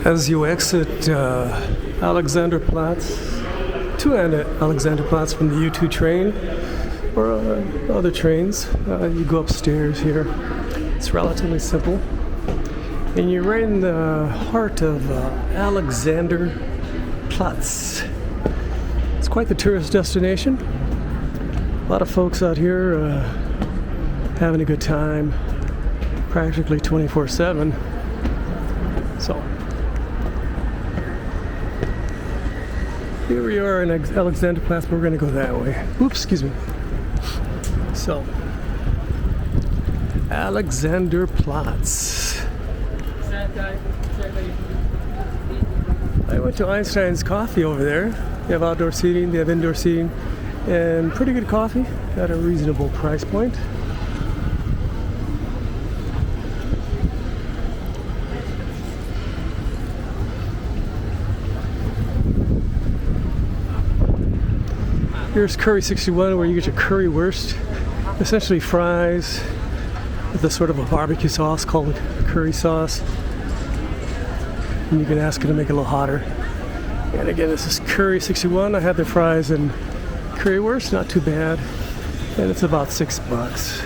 As you exit Alexanderplatz, to and at Alexanderplatz from the U2 train or other trains, you go upstairs here. It's relatively simple. And you're right in the heart of Alexanderplatz. It's quite the tourist destination. A lot of folks out here having a good time, practically 24/7. So here we are in Alexanderplatz, but we're going to go that way. Oops, excuse me. So, Alexanderplatz. I went to Einstein's Coffee over there. They have outdoor seating, they have indoor seating, and pretty good coffee at a reasonable price point. Here's Curry 61, where you get your currywurst, essentially fries with a sort of a barbecue sauce called curry sauce. And you can ask it to make it a little hotter. And again, this is Curry 61. I had the fries and currywurst, not too bad. And it's about $6.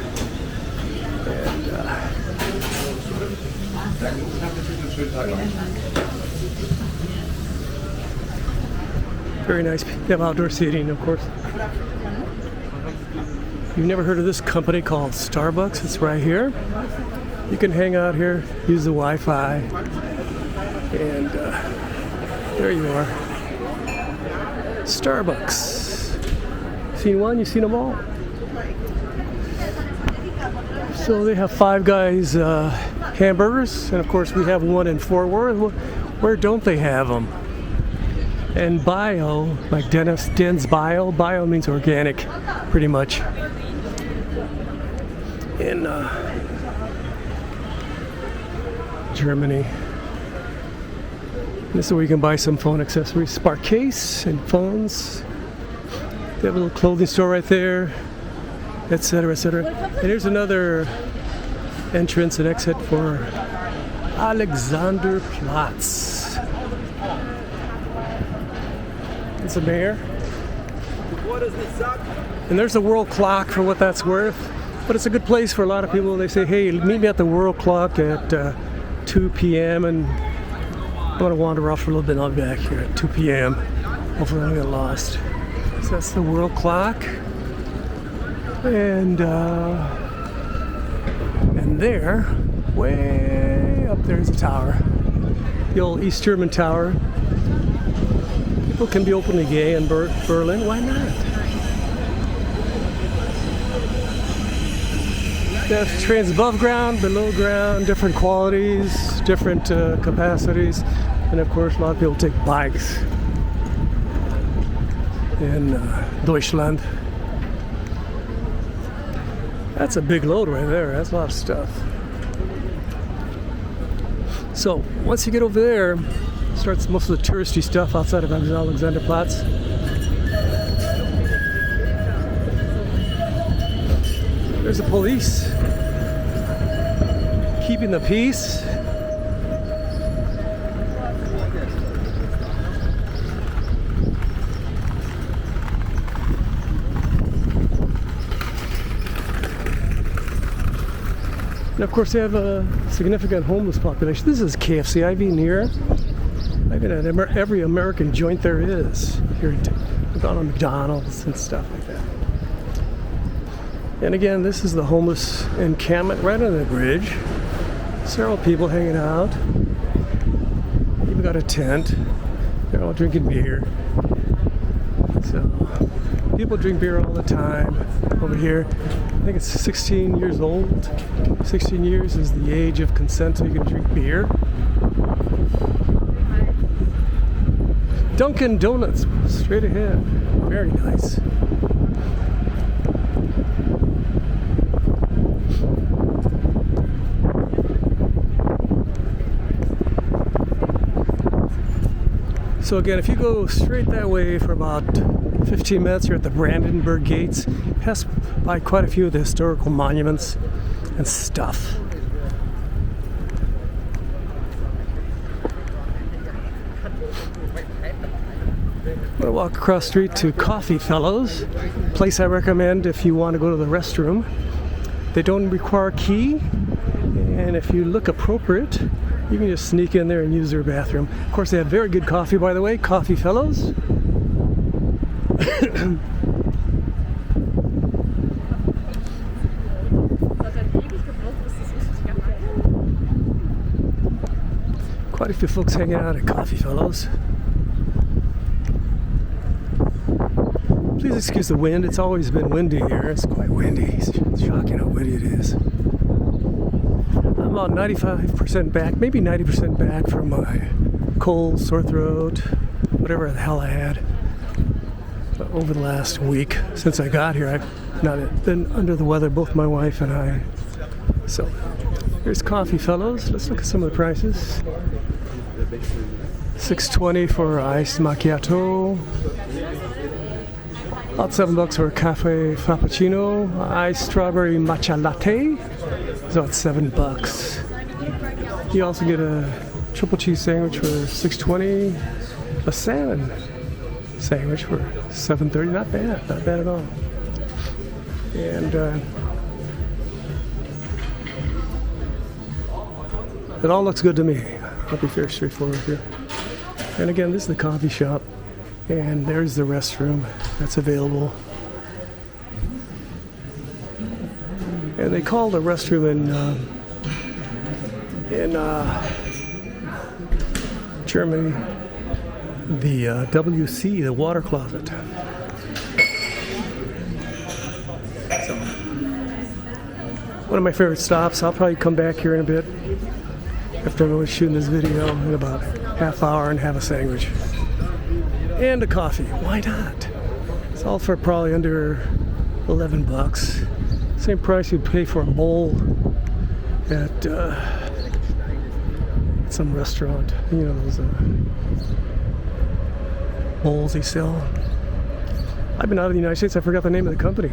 And very nice. They have outdoor seating, of course. You've never heard of this company called Starbucks? It's right here. You can hang out here, use the Wi-Fi, and there you are. Starbucks. Seen one? You've seen them all. So they have Five Guys hamburgers, and of course we have one in Fort Worth. Where don't they have them? And bio, like Den's bio. Bio means organic, pretty much. In Germany. This is where you can buy some phone accessories, Spark case and phones. They have a little clothing store right there, etc., etc. And here's another entrance and exit for Alexanderplatz. It's a mayor. And there's the world clock for what that's worth. But it's a good place for a lot of people. They say, hey, meet me at the world clock at 2 p.m. And I'm going to wander off for a little bit and I'll be back here at 2 p.m. Hopefully I don't get lost. So that's the world clock. And there, way up there is a tower. The old East German tower. People can be openly gay in Berlin. Why not? They have trains above ground, below ground, different qualities, different capacities, and of course a lot of people take bikes in Deutschland. That's a big load right there. That's a lot of stuff. So once you get over there, starts most of the touristy stuff outside of Alexanderplatz. There's the police keeping the peace. And of course they have a significant homeless population. This is KFC. I've been here. I've been at every American joint there is here in McDonald's and stuff like that. And again, this is the homeless encampment right under the bridge. Several people hanging out. Even got a tent. They're all drinking beer. So people drink beer all the time over here. I think it's 16 years old. 16 years is the age of consent so you can drink beer. Dunkin' Donuts, straight ahead. Very nice. So again, if you go straight that way for about 15 minutes, you're at the Brandenburg Gates. It passes by quite a few of the historical monuments and stuff. I'm gonna walk across the street to Coffee Fellows, place I recommend if you want to go to the restroom. They don't require a key, and if you look appropriate, you can just sneak in there and use their bathroom. Of course, they have very good coffee, by the way, Coffee Fellows. Quite a few folks hanging out at Coffee Fellows. Please excuse the wind. It's always been windy here. It's quite windy. It's shocking how windy it is. I'm about 95% back, maybe 90% back from my cold, sore throat, whatever the hell I had over the last week. Since I got here, I've not been under the weather, both my wife and I. So, here's Coffee Fellows. Let's look at some of the prices. $6.20 for iced macchiato. About $7 for a cafe frappuccino. Iced strawberry matcha latte. It's about $7. You also get a triple cheese sandwich for $6.20. A salmon sandwich for $7.30. Not bad at all. And it all looks good to me. I'll be very straightforward here. And again, this is the coffee shop, and there's the restroom that's available. And they call the restroom in Germany the WC, the water closet. So, one of my favorite stops. I'll probably come back here in a bit after I'm shooting this video in about a half hour and have a sandwich and a coffee. Why not? It's all for probably under $11. Same price you'd pay for a bowl at some restaurant. You know those bowls they sell. I've been out of the United States. I forgot the name of the company.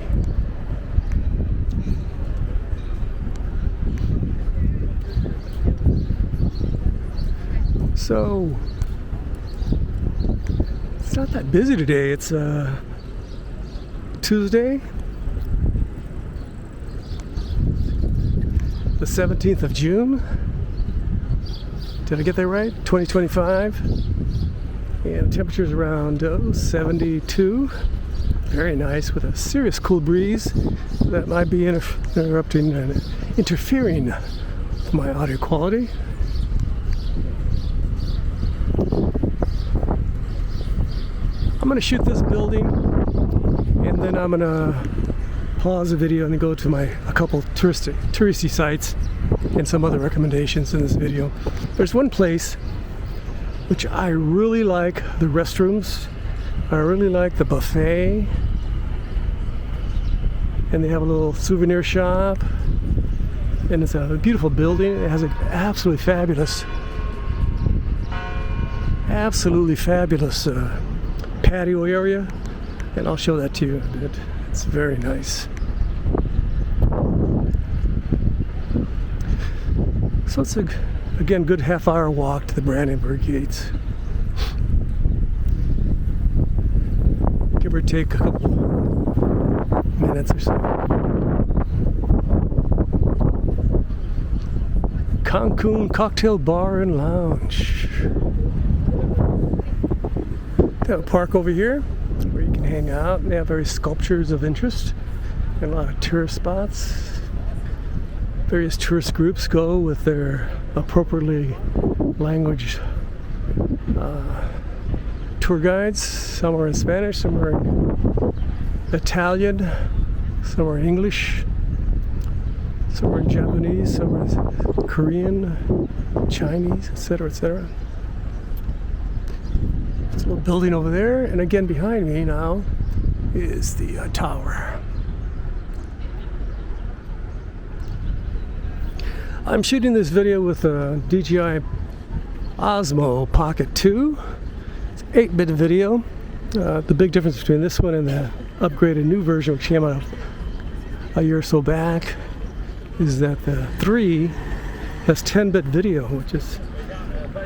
So, it's not that busy today. It's Tuesday, the 17th of June. Did I get that right? 2025. And the temperature's around 72. Very nice, with a serious cool breeze that might be interrupting and interfering with my audio quality. I'm going to shoot this building, and then I'm going to pause the video and go to a couple touristy sites and some other recommendations in this video. There's one place which I really like, the restrooms. I really like the buffet, and they have a little souvenir shop, and it's a beautiful building. It has an absolutely fabulous patio area, and I'll show that to you in a bit. It's very nice. So it's again good half-hour walk to the Brandenburg Gates. Give or take a couple minutes or so. Cancun Cocktail Bar and Lounge. They have a park over here where you can hang out. They have various sculptures of interest and a lot of tourist spots. Various tourist groups go with their appropriately language tour guides. Some are in Spanish, some are in Italian, some are in English, some are in Japanese, some are in Korean, Chinese, etc., etc. There's a little building over there, and again behind me now is the tower. I'm shooting this video with a DJI Osmo Pocket 2. It's an 8-bit video. The big difference between this one and the upgraded new version, which came out a year or so back, is that the 3 has 10-bit video, which is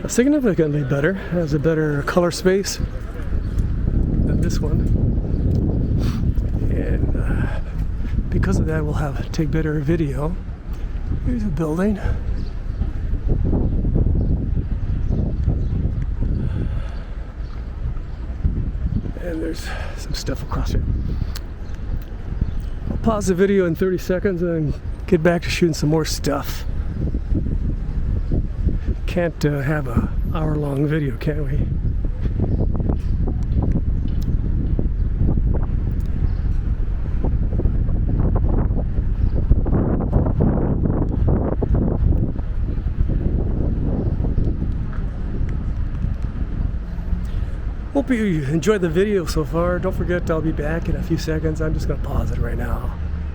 significantly better. It has a better color space, this one. And because of that, we'll take better video. Here's a building. And there's some stuff across here. I'll pause the video in 30 seconds and get back to shooting some more stuff. Can't have an hour-long video, can we? Hope you enjoyed the video so far. Don't forget, I'll be back in a few seconds. I'm just going to pause it right now.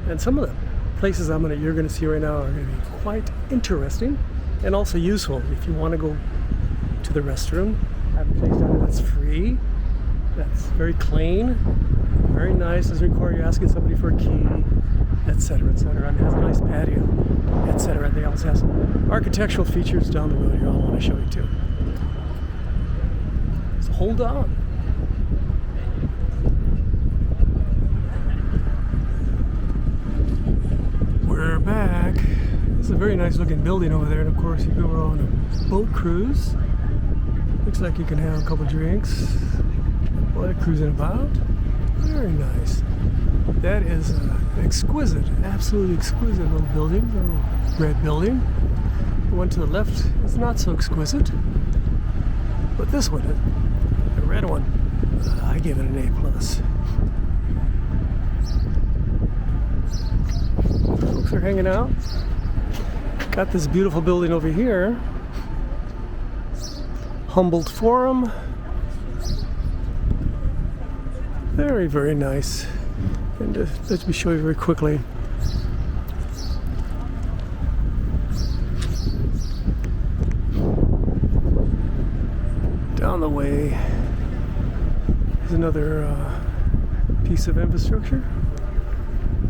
And some of the places you're going to see right now are going to be quite interesting and also useful. If you want to go to the restroom, I have a place down there that's free, that's very clean, very nice. Doesn't require you asking somebody for a key, etc., etc. And it has a nice patio, etc. They also have some architectural features down the road here I want to show you too. So hold on. We're back. This is a very nice looking building over there, and of course you go on a boat cruise. Looks like you can have a couple drinks while cruising about. Very nice. That is an exquisite, absolutely exquisite little building, little red building. The one to the left is not so exquisite, but this one, the red one, I give it an A+. Folks are hanging out. Got this beautiful building over here, Humboldt Forum. Very, very nice. And let me show you very quickly. Down the way is another piece of infrastructure.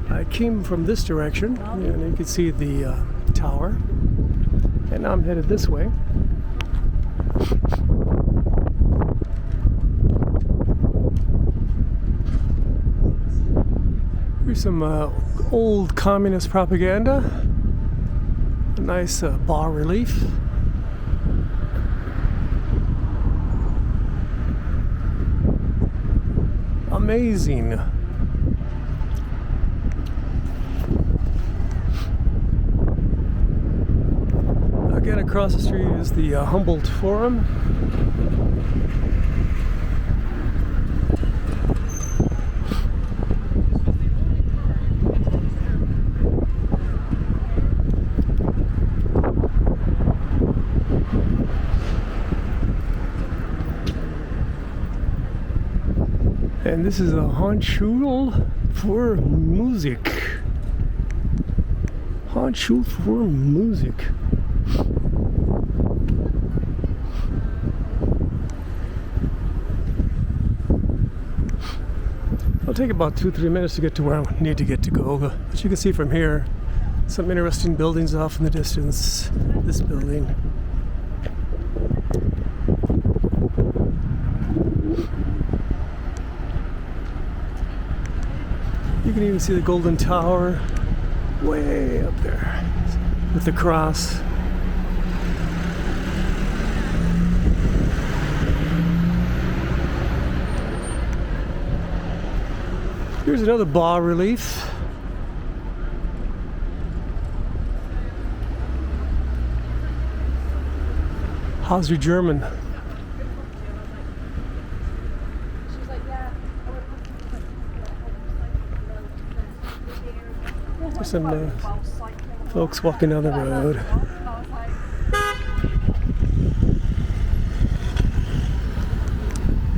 I came from this direction, and you can see the tower, and now I'm headed this way. Here's some old communist propaganda. A nice bas relief. Amazing. Again, across the street is the Humboldt Forum. And this is a Hochschule für Musik. Hochschule für Musik. It'll take about 2-3 minutes to get to where I need to get to go. But as you can see from here, some interesting buildings off in the distance. This building. You can even see the Golden Tower way up there with the cross. Here's another bas relief. How's your German? There's some folks walking down the road.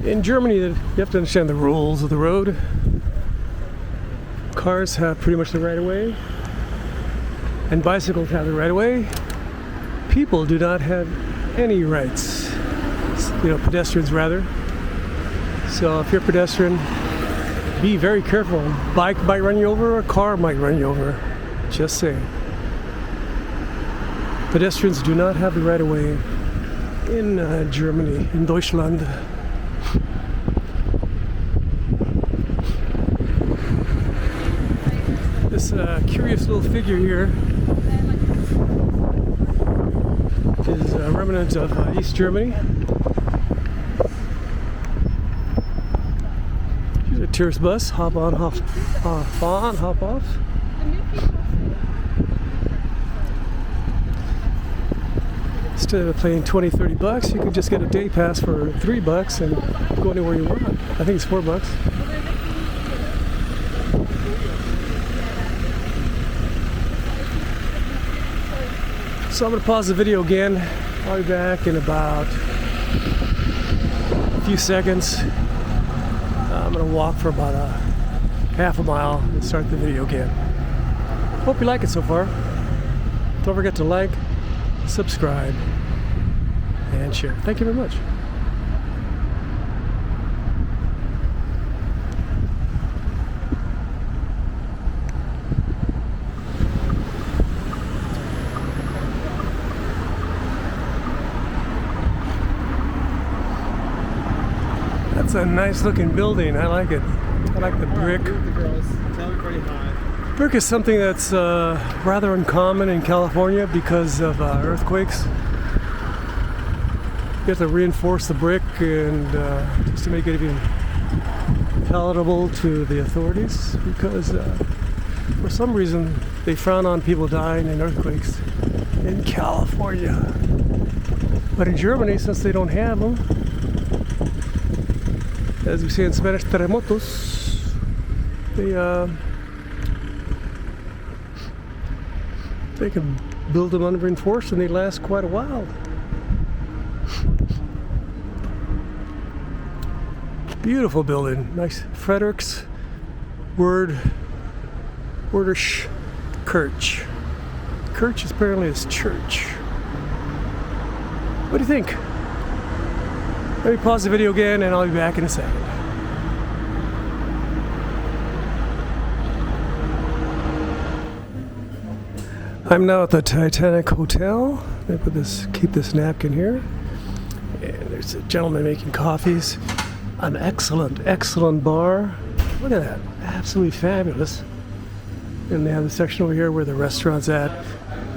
In Germany, you have to understand the rules of the road. Cars have pretty much the right of way, and bicycles have the right of way. People do not have any rights. Pedestrians rather. So if you're a pedestrian, be very careful. A bike might run you over, or a car might run you over. Just saying. Pedestrians do not have the right of way in Germany, in Deutschland. this curious little figure here, which is a remnant of East Germany. Here's a tourist bus. Hop on, hop on, hop off. Instead of paying 20-30 bucks, you could just get a day pass for $3 and go anywhere you want. I think it's $4. So I'm going to pause the video again. I'll be back in about a few seconds. I'm going to walk for about a half a mile and start the video again. Hope you like it so far. Don't forget to like, subscribe, and share. Thank you very much. That's a nice looking building. I like it. I like the brick. Brick is something that's rather uncommon in California because of earthquakes. You have to reinforce the brick and just to make it even palatable to the authorities, because for some reason they frown on people dying in earthquakes in California. But in Germany, since they don't have them, as we say in Spanish, terremotos, they can build them unreinforced and they last quite a while. Beautiful building, nice. Frederick's Wordish Kirch. Kirch apparently is church. What do you think? Let me pause the video again and I'll be back in a second. I'm now at the Titanic Hotel. Let me keep this napkin here. And there's a gentleman making coffees. An excellent bar. Look at that, absolutely fabulous. And they have a section over here where the restaurant's at,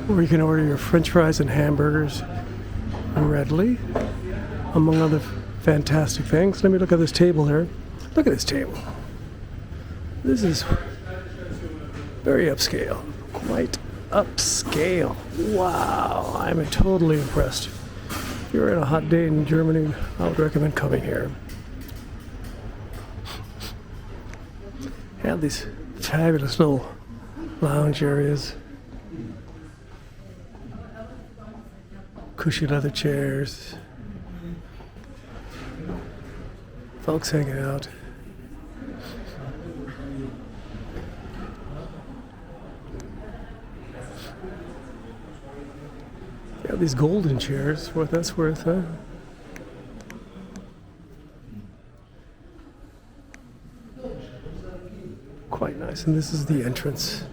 where you can order your French fries and hamburgers readily, among other fantastic things. Let me look at this table here. Look at this table. This is very upscale, quite upscale. Wow, I'm totally impressed. If you're in a hot day in Germany, I would recommend coming here. Have these fabulous little lounge areas, cushy leather chairs, folks hanging out. Yeah, these golden chairs, what that's worth, huh? Quite nice, and this is the entrance.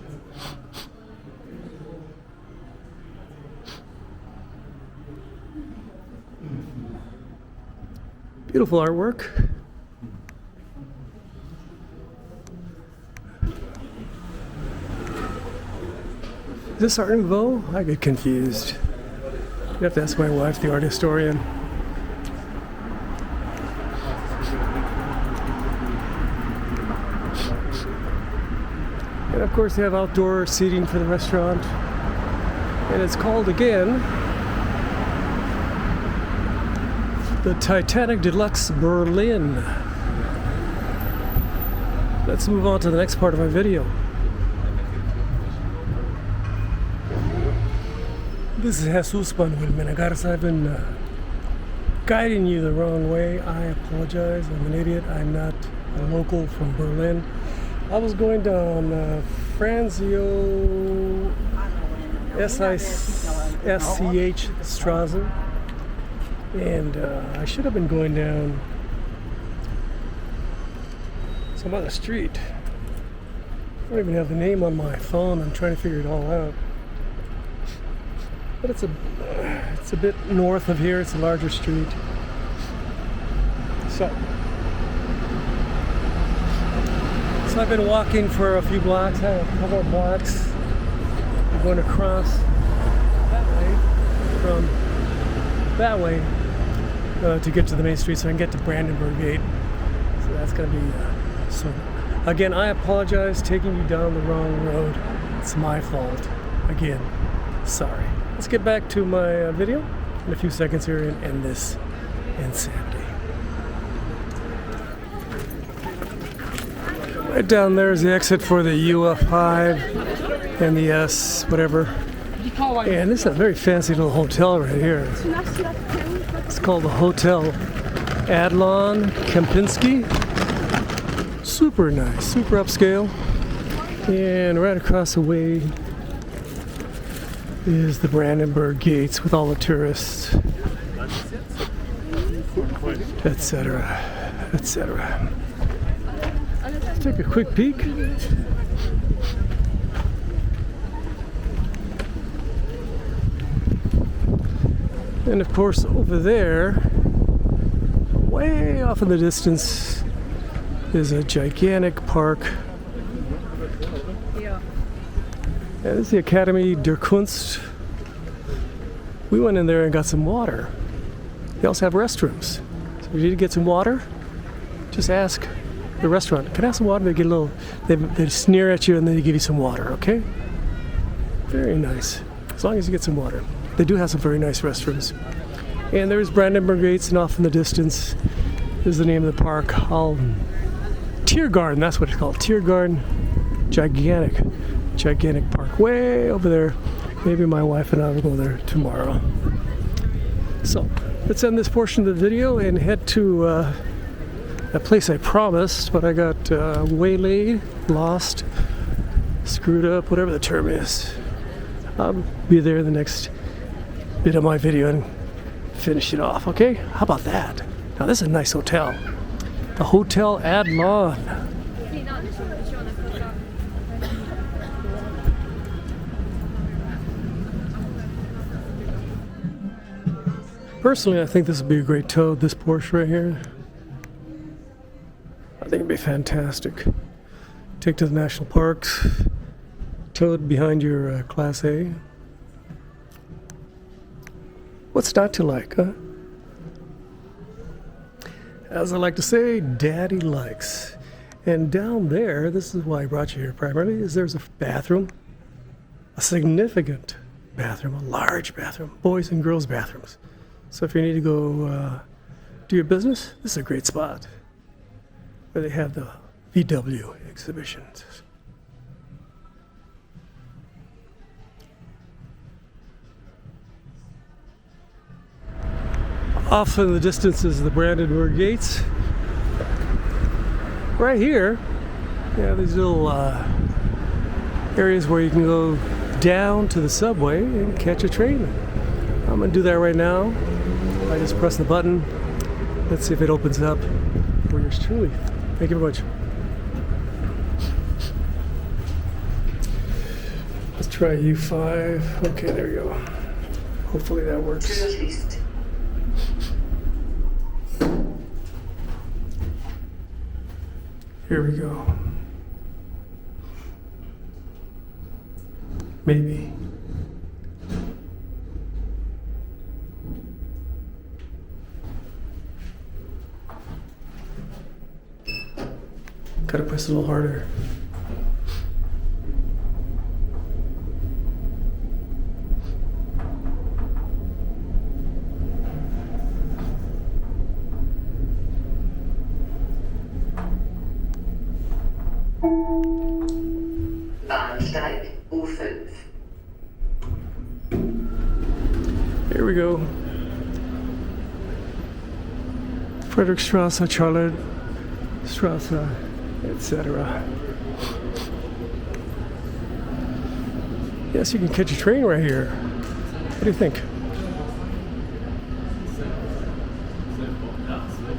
Beautiful artwork. Is this Art Nouveau? I get confused. You have to ask my wife, the art historian. And of course they have outdoor seating for the restaurant. And it's called again the Titanic Deluxe Berlin. Let's move on to the next part of my video. This is Jesus Manuel Menegarza. I've been guiding you the wrong way. I apologize. I'm an idiot. I'm not a local from Berlin. I was going down Franzio SISCH Strasse, and I should have been going down some other street. I don't even have the name on my phone. I'm trying to figure it all out. But it's a bit north of here. It's a larger street. So So I've been walking for a few blocks, a couple of blocks. I'm going across that way from that way to get to the main street so I can get to Brandenburg Gate. So that's going to be so. Again, I apologize taking you down the wrong road. It's my fault. Again, sorry. Let's get back to my video in a few seconds here and end this insanity. Right down there is the exit for the UF5 and the S, whatever. And this is a very fancy little hotel right here. It's called the Hotel Adlon Kempinski. Super nice, super upscale. And right across the way is the Brandenburg Gates with all the tourists, etc., etc. Let's take a quick peek. And of course, over there, way off in the distance, is a gigantic park. And this is the Academy der Kunst. We went in there and got some water. They also have restrooms. So if you need to get some water, just ask the restaurant. Can I have some water? They get a little. They sneer at you and then they give you some water. Okay. Very nice. As long as you get some water. They do have some very nice restrooms. And there's Brandenburg Gates, and off in the distance is the name of the park. Tiergarten. That's what it's called. Tiergarten. Gigantic park way over there. Maybe my wife and I will go there tomorrow. So let's end this portion of the video and head to a place I promised, but I got waylaid, lost, screwed up, whatever the term is. I'll be there in the next bit of my video and finish it off, okay? How about that? Now this is a nice hotel. The Hotel Adlon. Personally, I think this would be a great tow, this Porsche right here. I think it'd be fantastic. Take to the national parks, tow it behind your Class A. What's not to like, huh? As I like to say, Daddy likes. And down there, this is why I brought you here primarily, is there's a bathroom, a significant bathroom, a large bathroom, boys and girls bathrooms. So if you need to go do your business, this is a great spot where they have the VW exhibitions. Off in the distance is the Brandenburg Gates. Right here, you have these little areas where you can go down to the subway and catch a train. I'm going to do that right now. I just press the button. Let's see if it opens up for yours truly. Thank you very much. Let's try U5. Okay, there you go. Hopefully that works. Here we go. Maybe. Gotta press a little harder. Bahnsteig U5. Here we go. Friedrichstrasse, Charlotte Strasse, etc. Yes, you can catch a train right here. What do you think?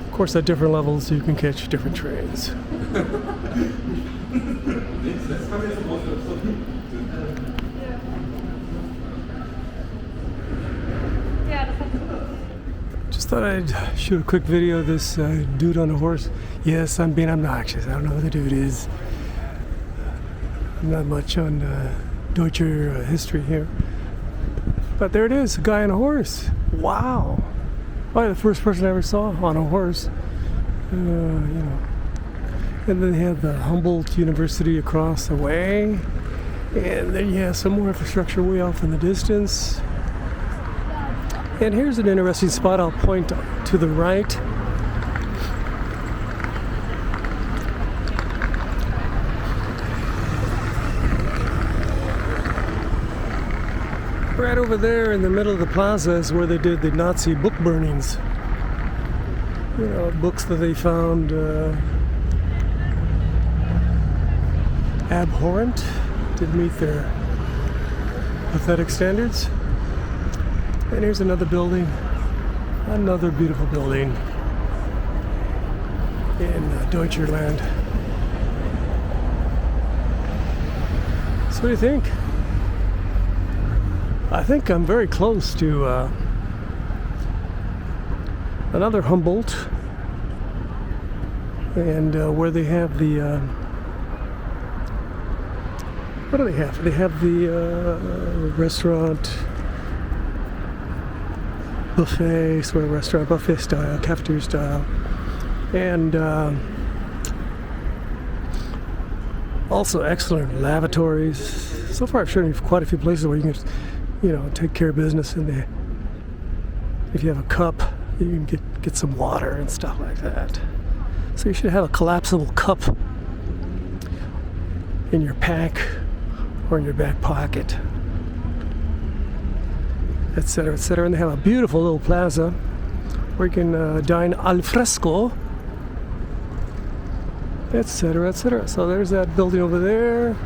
Of course, at different levels, you can catch different trains. Just thought I'd shoot a quick video of this dude on a horse. Yes, I'm being obnoxious. I don't know who the dude is. Not much on Deutscher history here. But there it is, a guy on a horse. Wow. Probably the first person I ever saw on a horse. You know. And then they have the Humboldt University across the way. And then you have some more infrastructure way off in the distance. And here's an interesting spot. I'll point to the right. Right over there in the middle of the plaza is where they did the Nazi book burnings. You know, books that they found abhorrent, didn't meet their pathetic standards. And here's another building, another beautiful building in Deutscherland. So what do you think? I think I'm very close to another Humboldt, and where they have the what do they have? They have the restaurant buffet, sort of restaurant buffet style, cafeteria style, and also excellent lavatories. So far, I've shown you quite a few places where you can, you know, take care of business, and if you have a cup, you can get some water and stuff like that. So you should have a collapsible cup in your pack or in your back pocket, etc., etc. And they have a beautiful little plaza where you can dine al fresco, etc., etc. So there's that building over there.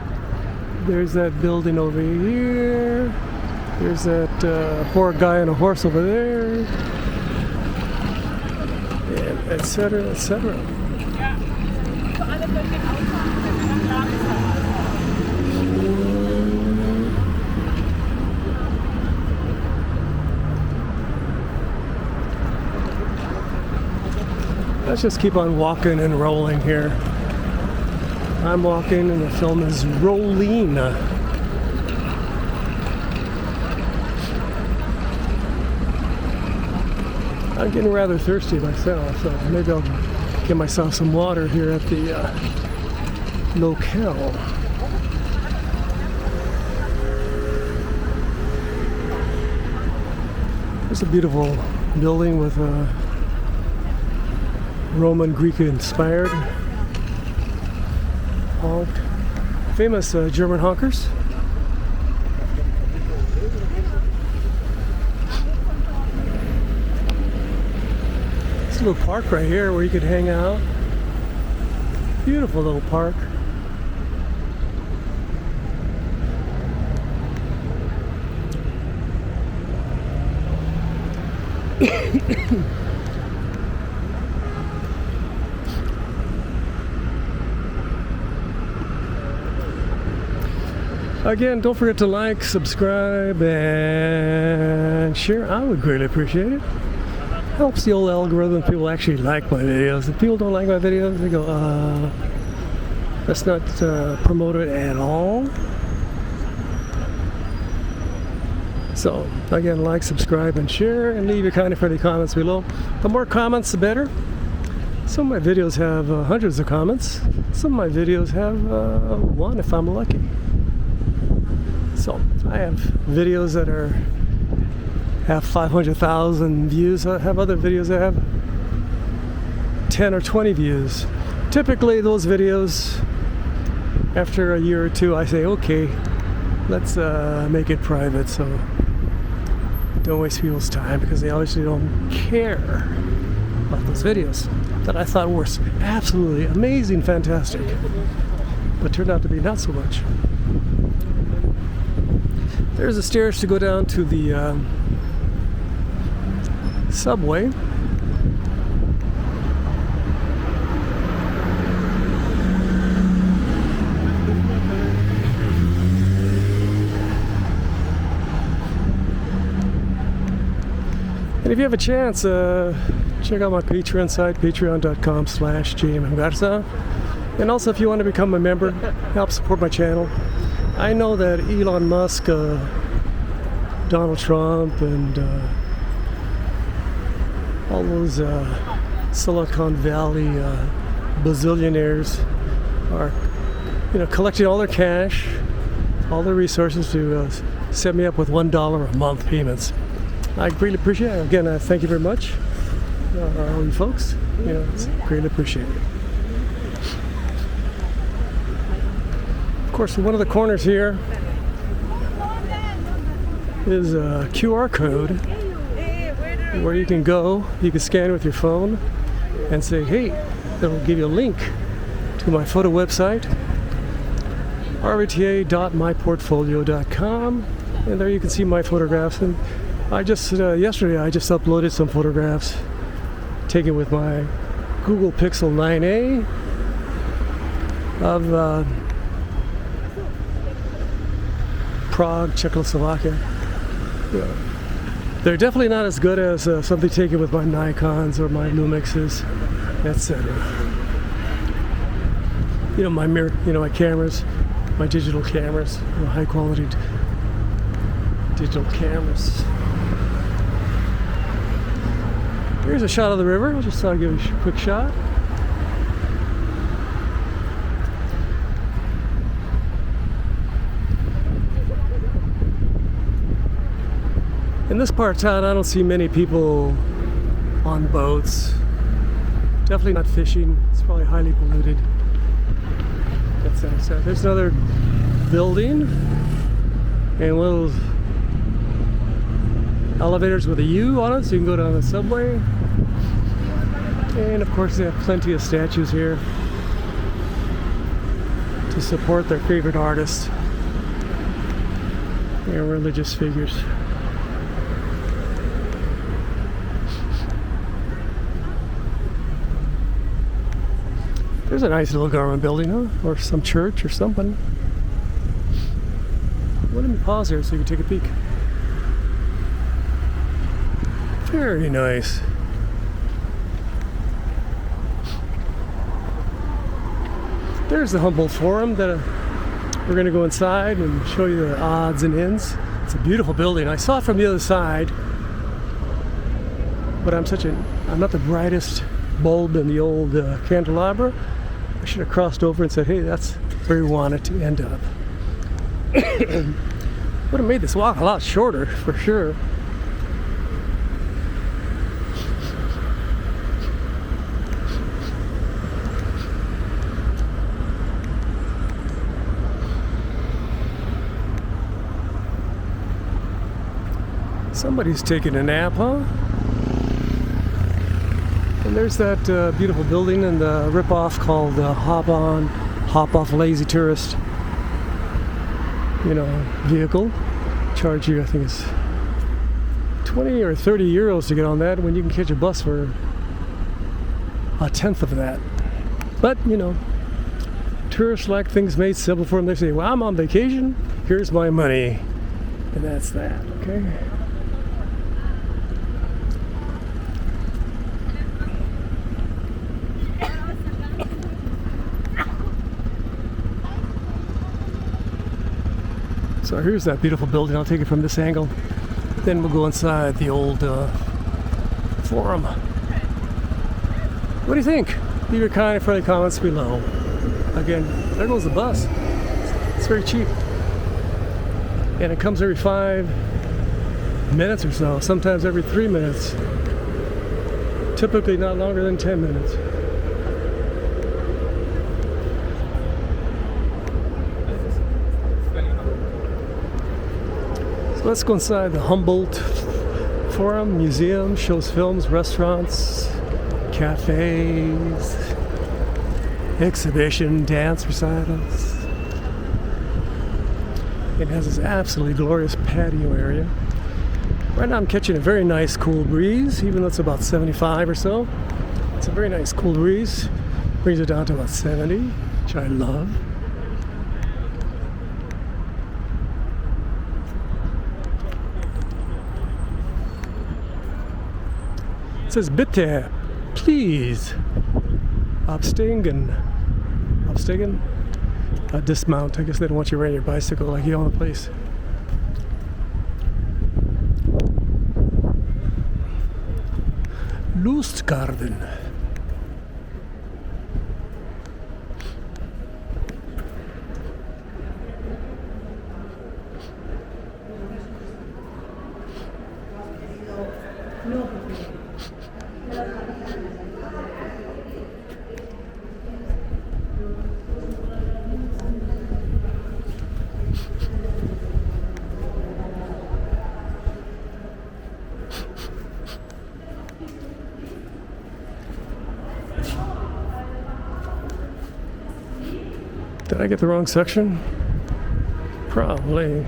There's that building over here. There's that poor guy on a horse over there, and etc., etc. Let's just keep on walking and rolling here. I'm walking and the film is rolling. I'm getting rather thirsty myself, so maybe I'll get myself some water here at the locale. There's a beautiful building with a Roman Greek inspired honk. Famous German honkers. This little park right here where you could hang out. Beautiful little park. Again, don't forget to like, subscribe, and share. I would greatly appreciate it. Helps the old algorithm. People actually like my videos. If people don't like my videos, they go, let's not promote it at all. So, again, like, subscribe, and share, and leave your kind of friendly comments below. The more comments, the better. Some of my videos have hundreds of comments. Some of my videos have one if I'm lucky. So I have videos that have 500,000 views. I have other videos that have 10 or 20 views. Typically those videos, after a year or two, I say, okay, let's make it private, so don't waste people's time, because they obviously don't care about those videos that I thought were absolutely amazing, fantastic, but turned out to be not so much. There's the stairs to go down to the subway. And if you have a chance, check out my Patreon site, patreon.com/JMMGarza. And also, if you want to become a member, help support my channel, I know that Elon Musk, Donald Trump, and all those Silicon Valley bazillionaires are, collecting all their cash, all their resources to set me up with $1 a month payments. I greatly appreciate it. Again, thank you very much, all you folks. It's greatly appreciated. Of course, in one of the corners here is a QR code where you can go, you can scan with your phone and say, hey, it'll give you a link to my photo website, rvta.myportfolio.com, and there you can see my photographs. And I just, yesterday, I just uploaded some photographs taken with my Google Pixel 9a of Prague, Czechoslovakia. They're definitely not as good as something taken with my Nikons or my Lumixes, etc. My mirror, my cameras, my digital cameras, high quality digital cameras. Here's a shot of the river. I just thought I'd give you a quick shot. In this part of town, I don't see many people on boats. Definitely not fishing. It's probably highly polluted. So there's another building and one of those elevators with a U on it, so you can go down the subway. And of course, they have plenty of statues here to support their favorite artists and religious figures. There's a nice little government building, huh? Or some church or something. Let me pause here so you can take a peek. Very nice. There's the Humboldt Forum that we're going to go inside and show you the odds and ends. It's a beautiful building. I saw it from the other side, but I'm not the brightest bulb in the old candelabra. I should have crossed over and said, hey, that's where we want it to end up. Would have made this walk a lot shorter, for sure. Somebody's taking a nap, huh? And there's that beautiful building and the rip-off called Hop Off Lazy Tourist, vehicle. Charge you, I think it's 20 or 30 euros to get on that when you can catch a bus for a tenth of that. But, tourists like things made simple for them. They say, well, I'm on vacation, here's my money. And that's that, okay? So here's that beautiful building. I'll take it from this angle. Then we'll go inside the old forum. What do you think? Leave your kind and friendly comments below. Again, there goes the bus. It's very cheap. And it comes every 5 minutes or so. Sometimes every 3 minutes. Typically not longer than 10 minutes. Let's go inside the Humboldt Forum, museum, shows films, restaurants, cafes, exhibition, dance recitals. It has this absolutely glorious patio area. Right now I'm catching a very nice cool breeze, even though it's about 75 or so. It's a very nice cool breeze. Brings it down to about 70, which I love. It says, bitte, please, absteigen. dismount. I guess they don't want you riding your bicycle like you own the place. Lustgarten. Did I get the wrong section? Probably.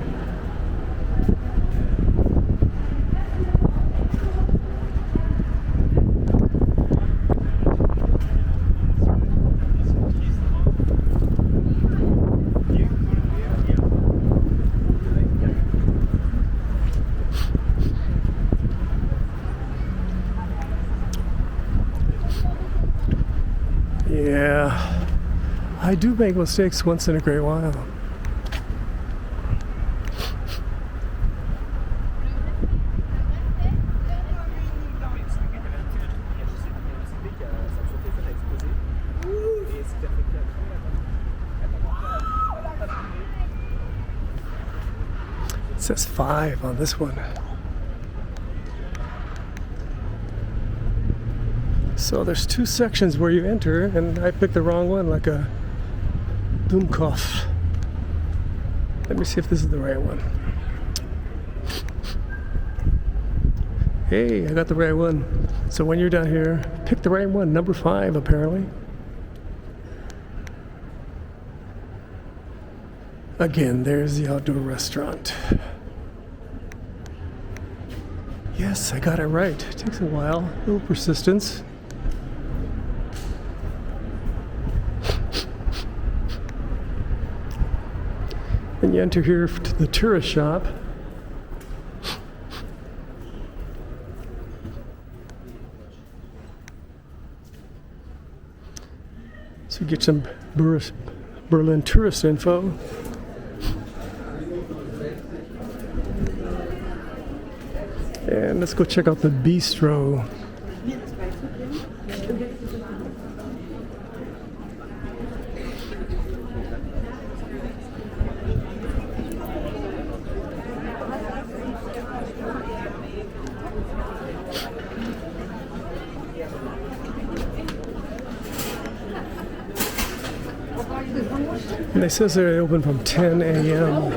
Yeah. I do make mistakes once in a great while. It says 5 on this one. So there's 2 sections where you enter, and I picked the wrong one, like a Dummkopf. Let me see if this is the right one. Hey, I got the right one. So when you're down here, pick the right one, number 5 apparently. Again, there's the outdoor restaurant. Yes, I got it right. It takes a while, a little persistence. And you enter here to the tourist shop. So you get some Berlin tourist info. And let's go check out the bistro. And they says they're open from 10 a.m.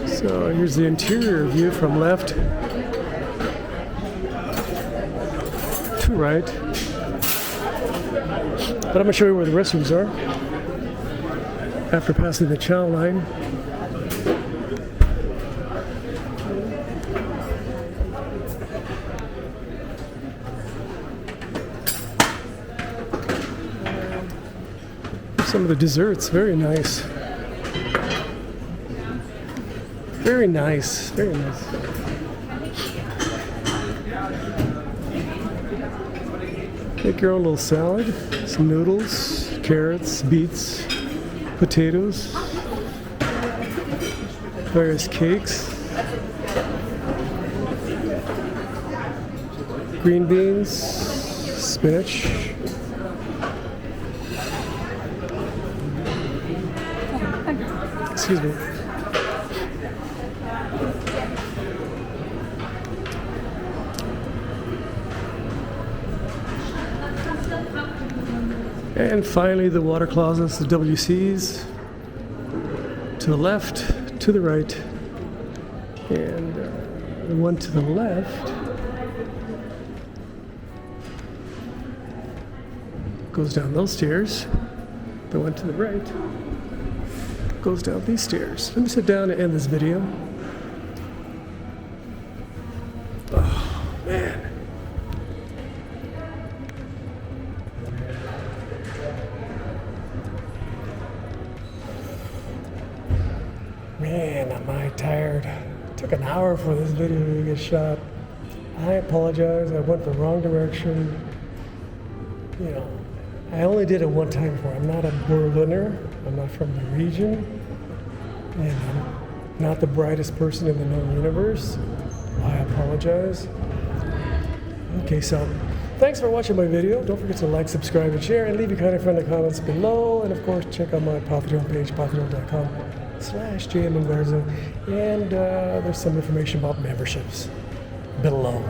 So here's the interior view from left to right. But I'm going to show you where the restrooms are after passing the chow line. Some of the desserts, very nice. Very nice, very nice. Make your own little salad, some noodles, carrots, beets, potatoes, various cakes, green beans, spinach. Excuse me. And finally, the water closets, the WCs, to the left, to the right, and the one to the left goes down those stairs. The one to the right goes down these stairs. Let me sit down and end this video. Oh, man. Man, am I tired. It took an hour for this video to get shot. I apologize. I went the wrong direction. You know, I only did it one time before. I'm not a Berliner. I'm not from the region. And I'm not the brightest person in the known universe. I apologize. Okay, so thanks for watching my video. Don't forget to like, subscribe, and share, and leave your kind of friendly comments below. And of course, check out my Patreon page, patreon.com/JMGarza. And there's some information about memberships below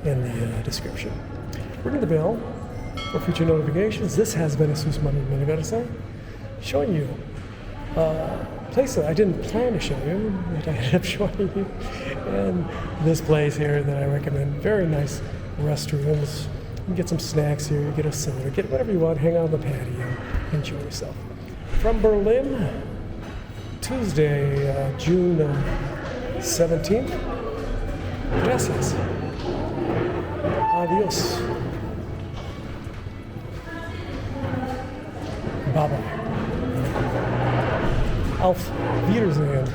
in the description. Ring the bell for future notifications. This has been a Swiss Money Minute showing you place that I didn't plan to show you, but I ended up showing you. And this place here that I recommend, very nice restrooms. You can get some snacks here, you get a soda, get whatever you want, hang out on the patio, enjoy yourself. From Berlin, Tuesday, June 17th. Gracias. Adios. Bye-bye. Auf Wiedersehen.